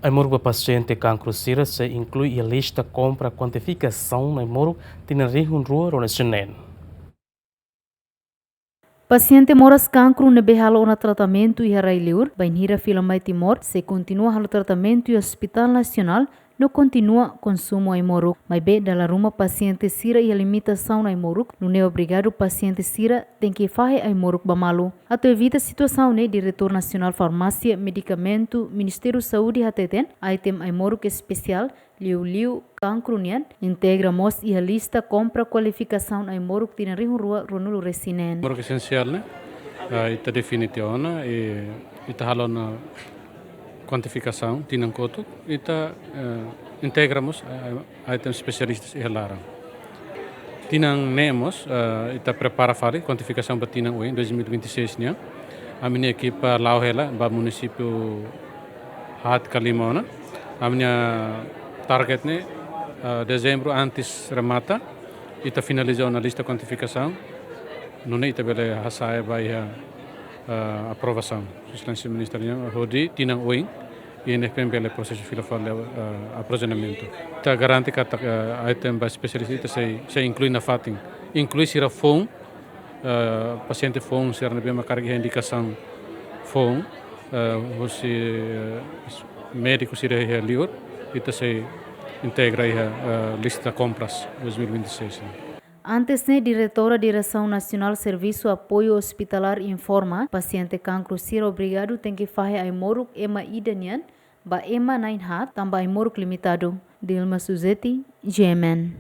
Aimoruk pasiente nkru sira se inklui lista kompra kuantifikasaun Aimoruk tinan rua Senin. Paciente moras cancro ne behalo na tratamento e harailiur, bainhira fila mai timor, se continua halo tratamento e Hospital Nacional no continua consumo Aimoruk. Mas be dala ruma paciente sira e a limitação na Aimoruk, no é obrigado paciente sira tem que fazer Aimoruk bamalu. Ato evita a situação né, Diretor Nacional Farmácia, Medicamento, Ministério Saúde hateten, item Aimoruk especial, liu cancro nian, integra mos e a lista compra qualificação Aimoruk tinan rua Ronulu Resinen. Aimoruk essencial né, ita definitiona e ita halona kuantifikasaun tinan kotu, ita integramos item especialistas e halaram. Tinan nemos, ita prepara fari kuantifikasaun batinan em 2026 nia. A minha equipa lauhela ba município Hat Kalimona. A minha target né, dezembro antes remata, ita finalizou na lista kuantifikasaun. Não ita bele hasaya vai aprovação. Excelência Ministerial Rodi tinan oin e NFM bele processo fila fala aprovisionamento. Ita garante que item ba especialista se inclui na fatin. Inclui sira phone, paciente phone sira na bema carga indicação phone, você médico sira liur, ita se integra lista compras 2026. Antes, né, diretora Direção Nacional Serviço Apoio Hospitalar informa, paciente cancro sira obrigado tem que fazer Aimoruk ema idanian, ba ema nain hat, tamba Aimoruk limitado. Dilma Suzeti, GMN.